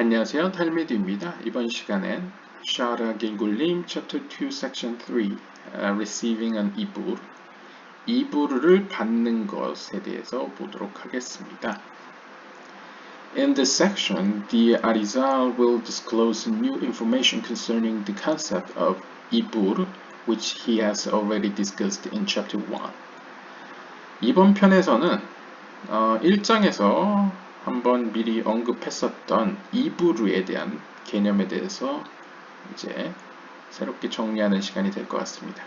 안녕하세요. 탈미드입니다. 이번 시간엔 샤라 갱굴림 Chapter 2 Section 3 Receiving an 이불 이불을 받는 것에 대해서 보도록 하겠습니다. In this section, the Arizal will disclose new information concerning the concept of 이불, which he has already discussed in Chapter 1. 이번 편에서는 1장에서 한번 미리 언급했었던 이브루에 대한 개념에 대해서 이제 새롭게 정리하는 시간이 될 것 같습니다.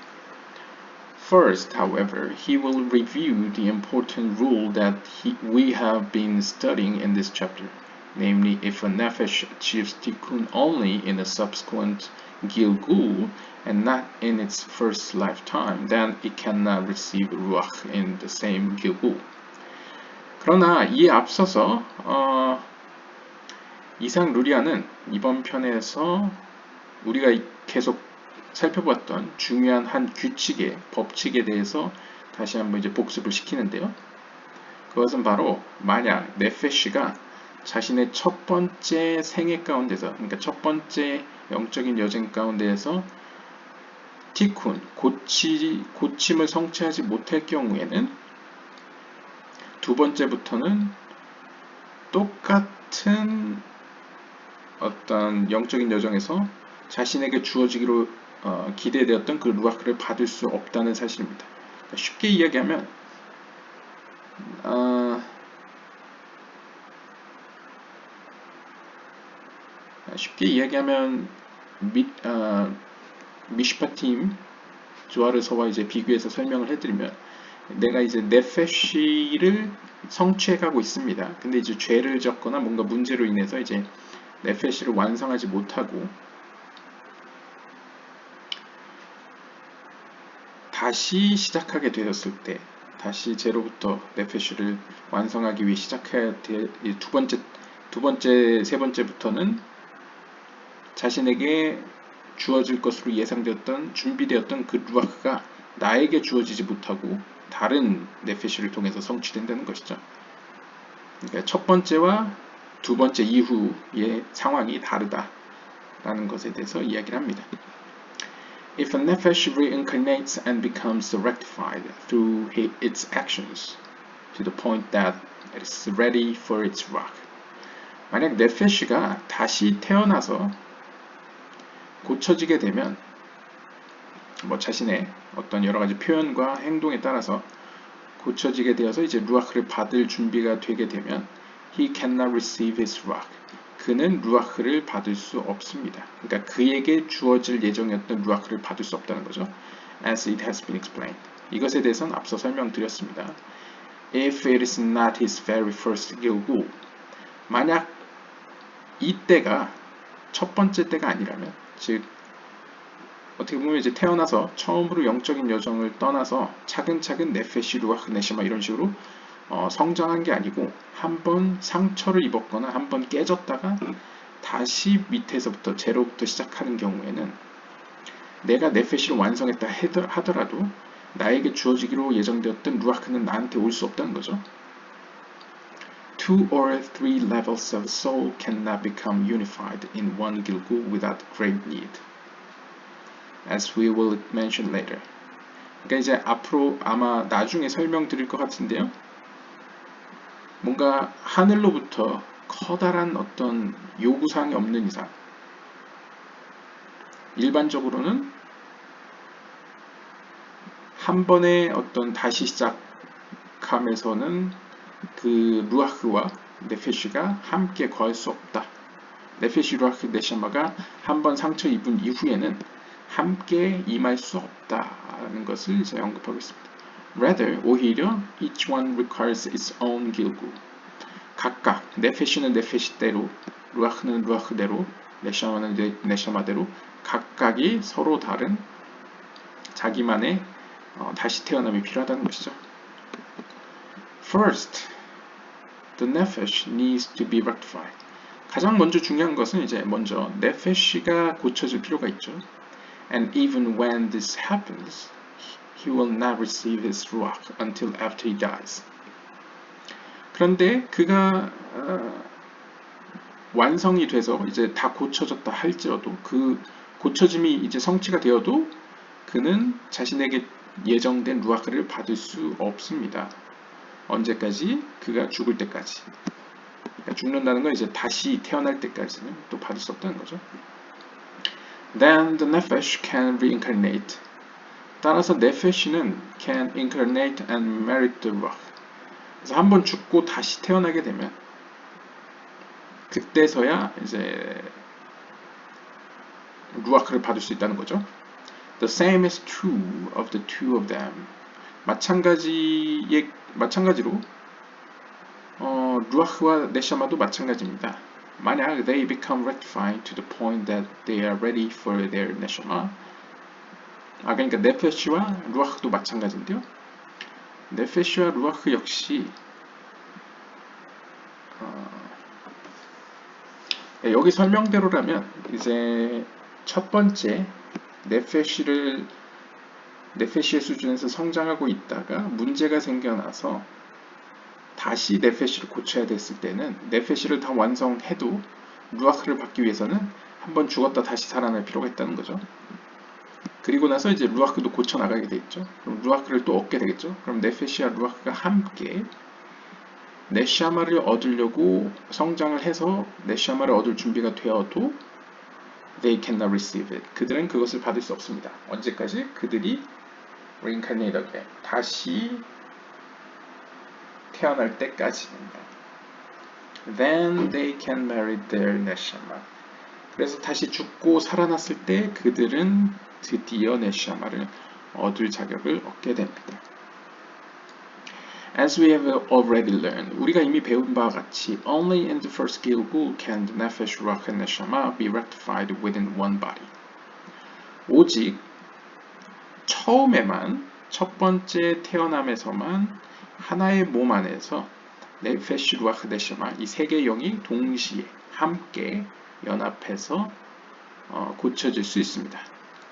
First, however, he will review the important rule that we have been studying in this chapter, namely, if a nefesh achieves tikkun only in a subsequent gilgul and not in its first lifetime, then it cannot receive ruach in the same gilgul. 그러나 이에 앞서서 이상 루리아는 이번 편에서 우리가 계속 살펴봤던 중요한 한 규칙의 법칙에 대해서 다시 한번 이제 복습을 시키는데요. 그것은 바로 만약 네페시가 자신의 첫 번째 생애 가운데서, 그러니까 첫 번째 영적인 여정 가운데에서 티쿤, 고침을 성취하지 못할 경우에는 두 번째부터는 똑같은 어떤 영적인 여정에서 자신에게 주어지기로 기대되었던 그 루아크를 받을 수 없다는 사실입니다. 쉽게 이야기하면 미시파팀 조아르서와 이제 비교해서 설명을 해드리면 내가 이제 네페시를 성취해가고 있습니다. 근데 이제 죄를 졌거나 뭔가 문제로 인해서 이제 네페시를 완성하지 못하고 다시 시작하게 되었을 때, 다시 제로부터 네페시를 완성하기 위해 시작해야 될 두 번째, 세 번째부터는 자신에게 주어질 것으로 예상되었던, 준비되었던 그 루아크가 나에게 주어지지 못하고 다른 네페시를 통해서 성취된다는 것이죠. 그러니까 첫 번째와 두 번째 이후의 상황이 다르다라는 것에 대해서 이야기를 합니다. If a nefesh reincarnates and becomes rectified through its actions to the point that it is ready for its ruach. 만약 네페시가 다시 태어나서 고쳐지게 되면 자신의 어떤 여러 가지 표현과 행동에 따라서 고쳐지게 되어서 이제 루아크를 받을 준비가 되게 되면 he cannot receive his ruach. 그는 루아크를 받을 수 없습니다. 그러니까 그에게 주어질 예정이었던 루아크를 받을 수 없다는 거죠. As it has been explained. 이것에 대해서는 앞서 설명드렸습니다. If it is not his very first gilgul. 만약 이때가 첫 번째 때가 아니라면, 즉 어떻게 보면 이제 태어나서 처음으로 영적인 여정을 떠나서 차근차근 네페시, 루아크, 네시마 이런 식으로 성장한 게 아니고 한번 상처를 입었거나 한번 깨졌다가 다시 밑에서부터 제로부터 시작하는 경우에는 내가 네페시를 완성했다 하더라도 나에게 주어지기로 예정되었던 루아크는 나한테 올 수 없다는 거죠. 2 or 3 levels of soul cannot become unified in one gilgul without great need. As we will mention later. 그러니까 이제 앞으로 아마 나중에 설명드릴 것 같은데요. 뭔가 하늘로부터 커다란 어떤 요구사항이 없는 이상 일반적으로는 한 번의 어떤 다시 시작함에서는 그 루아흐와 네페시가 함께 거할 수 없다. 네페시, 루아흐, 네샤마가 한 번 상처 입은 이후에는 함께 임할 수 없다는 것을 이제 언급하고 있습니다. Rather, 오히려 each one requires its own gilgul. 각각 네페시는 네페시대로, 루아흐는 루아흐대로, 네샤마는 네샤마대로 각각이 서로 다른 자기만의 다시 태어남이 필요하다는 것이죠. First, the nefesh needs to be rectified. 가장 먼저 중요한 것은 이제 먼저 네페시가 고쳐질 필요가 있죠. And even when this happens, he will not receive his ruach until after he dies. 그런데 그가 완성이 돼서 이제 다 고쳐졌다 할지라도 그 고쳐짐이 이제 성취가 되어도 그는 자신에게 예정된 루아흐를 받을 수 없습니다. 언제까지? 그가 죽을 때까지. 그러니까 죽는다는 건 이제 다시 태어날 때까지는 또 받을 수 없다는 거죠. Then the nefesh can reincarnate. 따라서 nefesh는 can incarnate and merit the ruach. 그래서 한번 죽고 다시 태어나게 되면 그때서야 이제 루아크를 받을 수 있다는 거죠. The same is true of the two of them. 마찬가지로 루아흐와 네샤마도 마찬가지입니다. 만약 they become rectified to the point that they are ready for their neshama. 그러니까 네페시와 루아흐도 마찬가지인데요. 네페시와 루아흐 역시 여기 설명대로라면 이제 첫 번째 네페시의 수준에서 성장하고 있다가 문제가 생겨나서 다시 네페시를 고쳐야 됐을 때는 네페시를 다 완성해도 루아흐를 받기 위해서는 한번 죽었다 다시 살아날 필요가 있다는 거죠. 그리고 나서 이제 루아흐도 고쳐 나가게 되겠죠. 그럼 루아흐를 또 얻게 되겠죠. 그럼 네페시와 루아흐가 함께 네샤마를 얻으려고 성장을 해서 네샤마를 얻을 준비가 되어도 they cannot receive it. 그들은 그것을 받을 수 없습니다. 언제까지? 그들이 reincarnate again. 다시 태어날 때까지입니다. Then they can marry their neshama. 그래서 다시 죽고 살아났을 때 그들은 드디어 네샤마를 얻을 자격을 얻게 됩니다. As we have already learned, 우리가 이미 배운 바와 같이 only in the first Gilgul can the nefesh, ruach, and neshama be rectified within one body. 오직 처음에만 첫 번째 태어남에서만 하나의 몸 안에서 네페시, 루아흐, 네샤마 이 세 개의 영이 동시에 함께 연합해서 고쳐질 수 있습니다.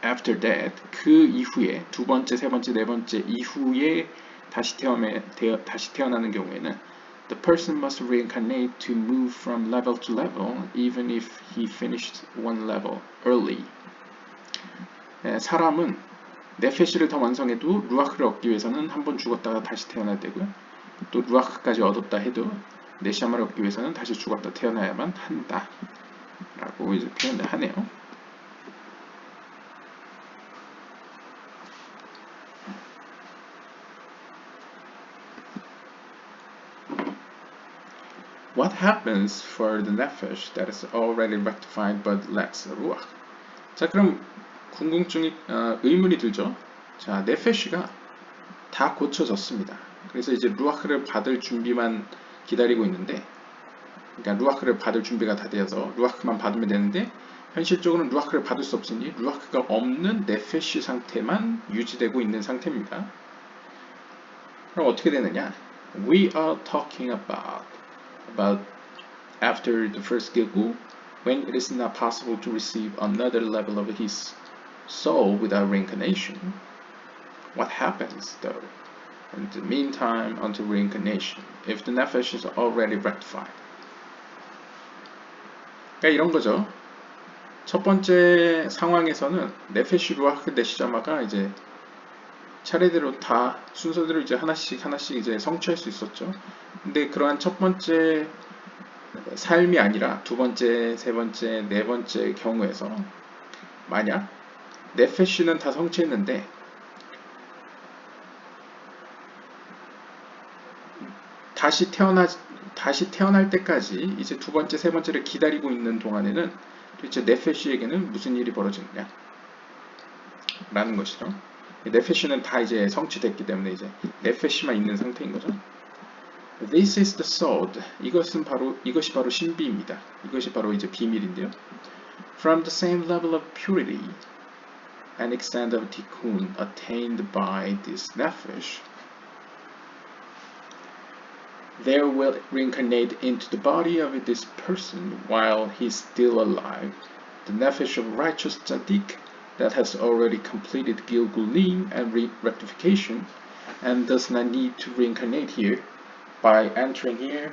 After that, 그 이후에 두 번째, 세 번째, 네 번째 이후에 다시 태어나는 경우에는 the person must reincarnate to move from level to level even if he finished one level early. 사람은 네페시를 더 완성해도 루아흐를 얻기 위해서는 한번 죽었다가 다시 태어나야 되고요. 또 루아흐까지 얻었다 해도 네샤마를 얻기 위해서는 다시 죽었다 태어나야만 한다. 라고 이제 표현을 하네요. What happens for the nefesh that is already rectified but lacks ruach? 자, 그럼 의문이 들죠. 자, 네페시가 다 고쳐졌습니다. 그래서 이제 루아흐를 받을 준비만 기다리고 있는데, 그러니까 루아흐를 받을 준비가 다 되어서 루아흐만 받으면 되는데, 현실적으로는 루아흐를 받을 수 없으니 루아흐가 없는 네페시 상태만 유지되고 있는 상태입니다. 그럼 어떻게 되느냐? We are talking about after the first Gilgul, when it is not possible to receive another level of his soul without reincarnation. What happens though? In the meantime, until reincarnation, if the nefesh is already rectified. 그러니까 이런 거죠. 첫 번째 상황에서는 네페시, 루아흐, 네시자마가 이제 차례대로 다 순서대로 이제 하나씩 이제 성취할 수 있었죠. 근데 그러한 첫 번째 삶이 아니라 두 번째, 세 번째, 네 번째 경우에서 만약 네페시는 다 성취했는데 다시 태어날 때까지 이제 두 번째, 세 번째를 기다리고 있는 동안에는 도대체 네페시에게는 무슨 일이 벌어지느냐 라는 것이죠. 네페시는 다 이제 성취됐기 때문에 이제 네페시만 있는 상태인 거죠. This is the sword. 이것이 바로 신비입니다. 이것이 바로 이제 비밀인데요. From the same level of purity and extent of tikkun attained by this nefesh, there will reincarnate into the body of this person while he is still alive, the nefesh of righteous tzaddik that has already completed gilgulim and rectification and does not need to reincarnate here. By entering here,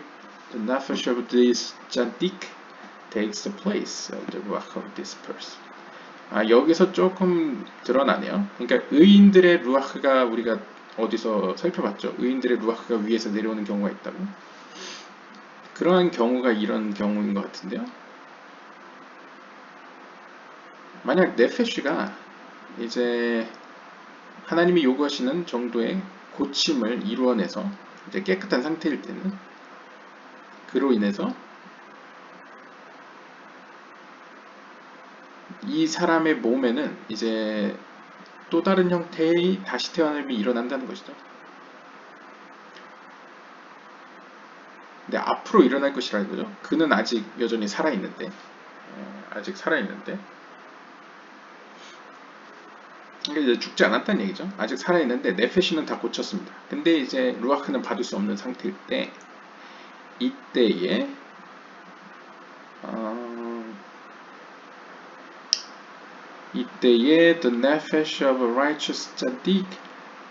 the nefesh of this tzaddik takes the place of the ruach of this person. 여기서 조금 드러나네요. 그러니까 의인들의 루아흐가 우리가 어디서 살펴봤죠. 의인들의 루아흐가 위에서 내려오는 경우가 있다고. 그러한 경우가 이런 경우인 것 같은데요. 만약 네페쉬가 이제 하나님이 요구하시는 정도의 고침을 이루어내서 이제 깨끗한 상태일 때는 그로 인해서 이 사람의 몸에는 이제 또 다른 형태의 다시 태어남이 일어난다는 것이죠. 근데 앞으로 일어날 것이라는 거죠. 그는 아직 여전히 살아있는데, 그러니까 이제 죽지 않았다는 얘기죠. 아직 살아있는데 네페시는 다 고쳤습니다. 근데 이제 루아크는 받을 수 없는 상태일 때, 이때에 the nefesh of a righteous tzaddik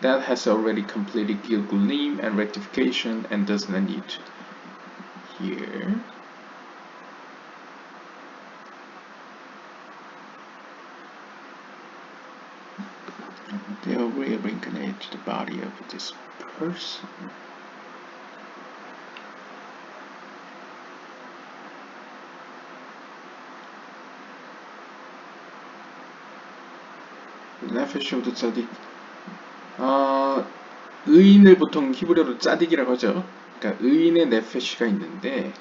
that has already completed gilgulim and rectification and does not need to. Here they will reincarnate to the body of this person. Nefesh of the tzaddik. 의인을 보통 히브리어로 짜딕이라고 하죠. 그러니까 의인의 네페시가 있는데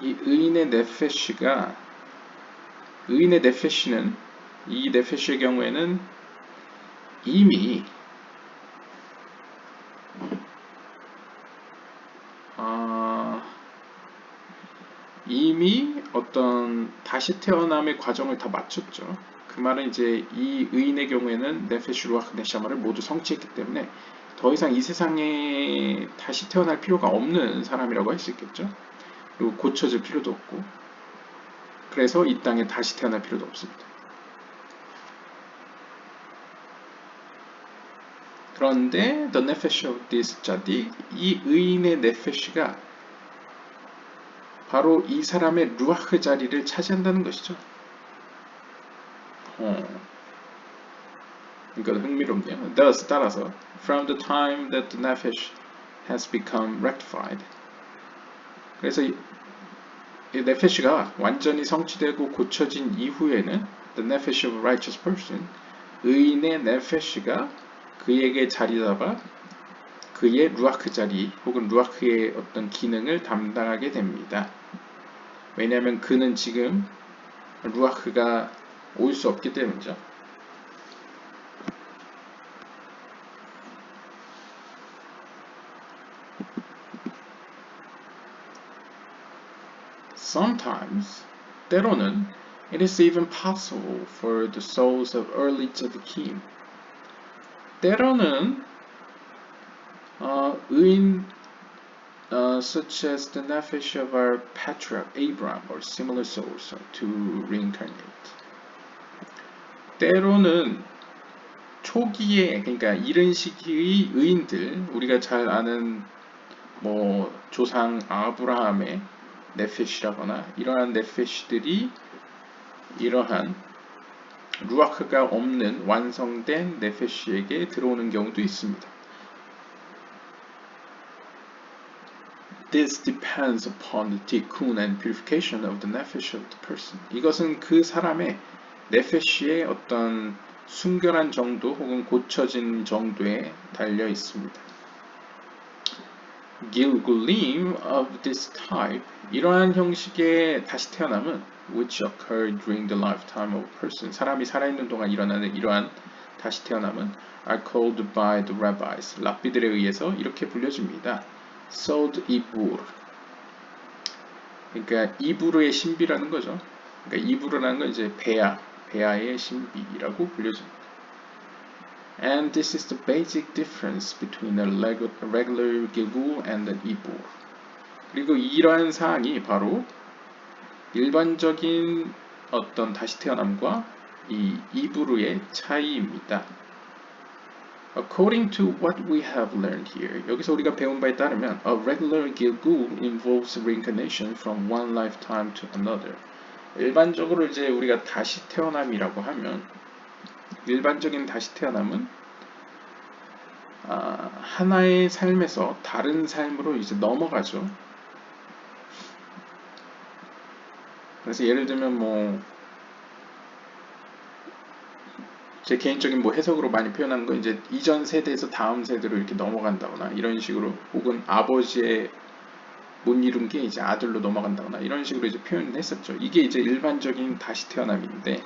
이 의인의 네페시는 이 네페시의 경우에는 이미 어떤 다시 태어남의 과정을 다 마쳤죠. 그 말은 이제 이 의인의 경우에는 네페시 루아흐 네샤마를 모두 성취했기 때문에 더 이상 이 세상에 다시 태어날 필요가 없는 사람이라고 할 수 있겠죠. 그리고 고쳐질 필요도 없고 그래서 이 땅에 다시 태어날 필요도 없습니다. 그런데 the nefesh of this tzaddik, 이 의인의 네페시가 바로 이 사람의 루아흐 자리를 차지한다는 것이죠. 그러니까 흥미롭네요. Thus, 따라서 from the time that the nefesh has become rectified. 그래서 이 네페시가 완전히 성취되고 고쳐진 이후에는 the nefesh of a righteous person, 의인의 네페시가 그에게 자리 잡아 그의 루아흐 자리 혹은 루아흐의 어떤 기능을 담당하게 됩니다. 왜냐하면 그는 지금 루아흐가 올 수 없기 때문이죠. Sometimes, 때로는 it is even possible for the souls of early tzaddikim. 때로는 의인 such as the nefesh of our patriarch Abraham or similar souls to reincarnate. 때로는 초기에 그러니까 이른 시기의 의인들 우리가 잘 아는 뭐 조상 아브라함의 네페시라거나 이러한 네페시들이 이러한 루아크가 없는 완성된 네페시에게 들어오는 경우도 있습니다. This depends upon the tikkun and purification of the nefesh of the person. 이것은 그 사람의 네페시의 어떤 순결한 정도 혹은 고쳐진 정도에 달려 있습니다. Gilgulim of this type, 이러한 형식의 다시 태어남은 which occur during the lifetime of a person, 사람이 살아있는 동안 일어나는 이러한 다시 태어남은 are called by the rabbis, 랍비들에 의해서 이렇게 불려집니다. Sod Ibur, 그러니까 이부르의 신비라는 거죠. 그러니까 이부르라는 건 이제 베아의 신비라고 불려집니다. And this is the basic difference between a regular Gilgul and an Ibur. 그리고 이러한 사항이 바로 일반적인 어떤 다시 태어남과 이 이부르의 차이입니다. According to what we have learned here, 여기서 우리가 배운 바에 따르면 a regular Gilgul involves reincarnation from one lifetime to another. 일반적으로 이제 우리가 다시 태어남이라고 하면 일반적인 다시 태어남은 하나의 삶에서 다른 삶으로 이제 넘어가죠. 그래서 예를 들면 뭐 제 개인적인 뭐 해석으로 많이 표현하는 건 이제 이전 세대에서 다음 세대로 이렇게 넘어간다거나 이런 식으로 혹은 아버지의 못 이룬 게 이제 아들로 넘어간다거나 이런 식으로 이제 표현을 했었죠. 이게 이제 일반적인 다시 태어남인데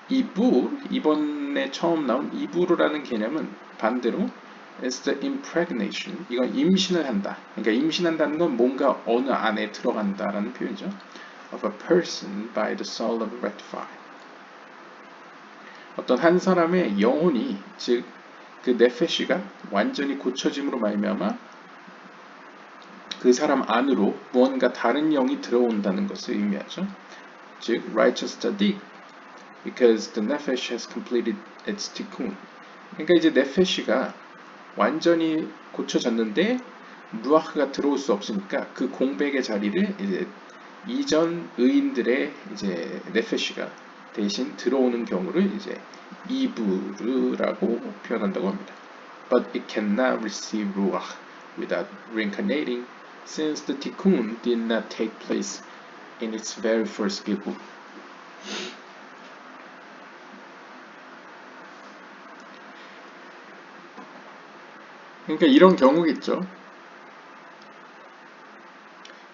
이번에 처음 나온 이부르라는 개념은 반대로 is the impregnation. 이건 임신을 한다. 그러니까 임신한다는 건 뭔가 어느 안에 들어간다라는 표현이죠. Of a person by the soul of rectify. 어떤 한 사람의 영혼이 즉 그 네페시가 완전히 고쳐짐으로 말미암아 그 사람 안으로 무언가 다른 영이 들어온다는 것을 의미하죠. 즉 righteous tzaddik because the nefesh has completed its tikkun. 그러니까 이제 네페시가 완전히 고쳐졌는데 루아흐가 들어올 수 없으니까 그 공백의 자리를 이제 이전 의인들의 이제 네페시가 대신 들어오는 경우를 이제 이부르라고 표현한다고 합니다. But it cannot receive ruach without reincarnating, since the tikkun did not take place in its very first gilgul. 그러니까 이런 경우겠죠.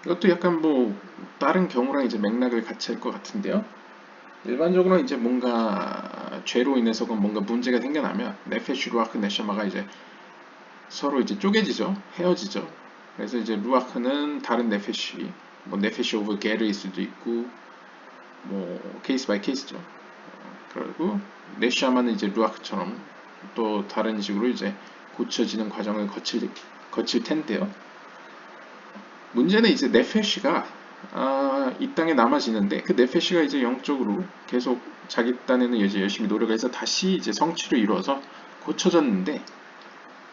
이것도 약간 뭐 다른 경우랑 이제 맥락을 같이 할 것 같은데요. 일반적으로 이제 뭔가 죄로 인해서 뭔가 문제가 생겨나면 네페시 루아크 네샤마가 이제 서로 이제 쪼개지죠. 헤어지죠. 그래서 이제 루아크는 다른 네페시, 뭐 네페시 오브 게르일 수도 있고 뭐 케이스 바이 케이스죠. 그리고 네샤마는 이제 루아크처럼 또 다른 식으로 이제 고쳐지는 과정을 거칠 텐데요. 문제는 이제 네페시가 이 땅에 남아지는데 그 네페시가 이제 영적으로 계속 자기 딴에는 이제 열심히 노력해서 다시 이제 성취를 이루어서 고쳐졌는데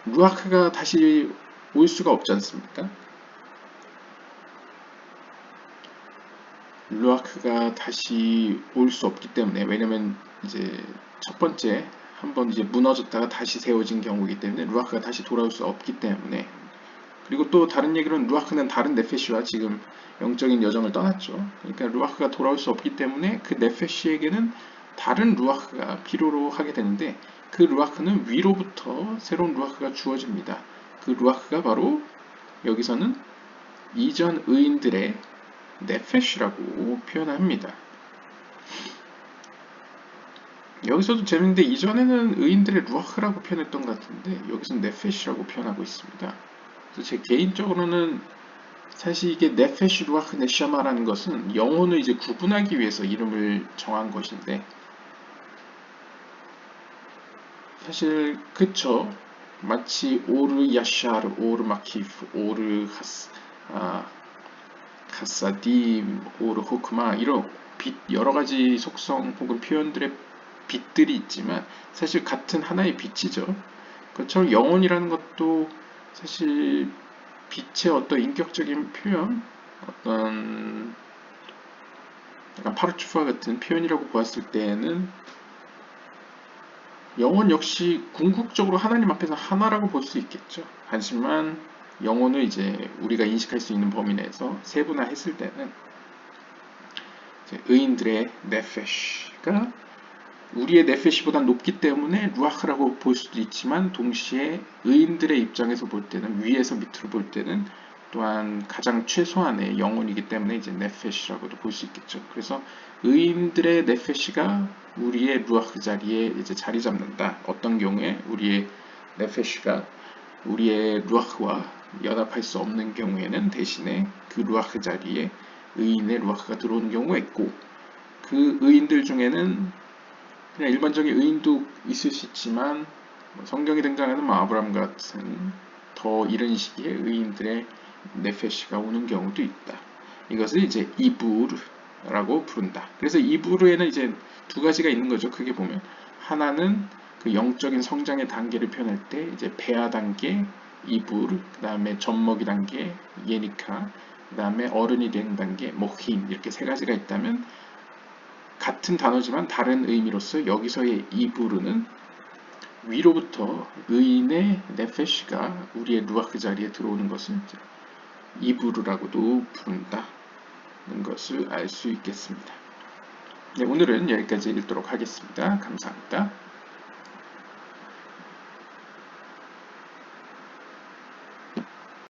루아크가 다시 올 수가 없지 않습니까? 루아크가 다시 올 수 없기 때문에 왜냐면 이제 첫 번째 한번 이제 무너졌다가 다시 세워진 경우이기 때문에 루아크가 다시 돌아올 수 없기 때문에 그리고 또 다른 얘기로는 루아크는 다른 네페시와 지금 영적인 여정을 떠났죠. 그러니까 루아크가 돌아올 수 없기 때문에 그 네페시에게는 다른 루아크가 필요로 하게 되는데 그 루아크는 위로부터 새로운 루아크가 주어집니다. 그 루아크가 바로 여기서는 이전 의인들의 네페시라고 표현합니다. 여기서도 재밌는데 이전에는 의인들의 루아크라고 표현했던 것 같은데 여기서는 네페시라고 표현하고 있습니다. 그래서 제 개인적으로는 사실 이게 네페시 루아크 네샤마라는 것은 영혼을 이제 구분하기 위해서 이름을 정한 것인데 사실 그쵸 마치 오르 야샤르 오르 마키프 오르 가사딤 오르 호크마 이런 빛 여러 가지 속성 혹은 표현들의 빛들이 있지만 사실 같은 하나의 빛이죠. 그처럼 영혼이라는 것도 사실 빛의 어떤 인격적인 표현, 어떤 약간 파르추파 같은 표현이라고 보았을 때에는 영혼 역시 궁극적으로 하나님 앞에서 하나라고 볼 수 있겠죠. 하지만 영혼을 이제 우리가 인식할 수 있는 범위 내에서 세분화했을 때는 의인들의 네페시가 우리의 네페시보다 높기 때문에 루아흐라고 볼 수도 있지만 동시에 의인들의 입장에서 볼 때는 위에서 밑으로 볼 때는 또한 가장 최소한의 영혼이기 때문에 이제 네페시라고도 볼 수 있겠죠. 그래서 의인들의 네페시가 우리의 루아흐 자리에 이제 자리 잡는다. 어떤 경우에 우리의 네페시가 우리의 루아흐와 연합할 수 없는 경우에는 대신에 그 루아흐 자리에 의인의 루아흐가 들어오는 경우가 있고 그 의인들 중에는 그냥 일반적인 의인도 있을 수 있지만 성경에 등장하는 아브라함 같은 더 이른 시기에 의인들의 네페시가 오는 경우도 있다. 이것을 이제 이부르라고 부른다. 그래서 이부르에는 이제 두 가지가 있는 거죠. 크게 보면 하나는 그 영적인 성장의 단계를 표현할 때 이제 배아 단계, 이불, 그 다음에 젖먹이 단계, 예니카, 그 다음에 어른이 되는 단계, 모힘 이렇게 세 가지가 있다면 같은 단어지만 다른 의미로서 여기서의 이부르는 위로부터 의인의 네페시가 우리의 루아크 자리에 들어오는 것을 이부르라고도 부른다는 것을 알 수 있겠습니다. 네, 오늘은 여기까지 읽도록 하겠습니다. 감사합니다.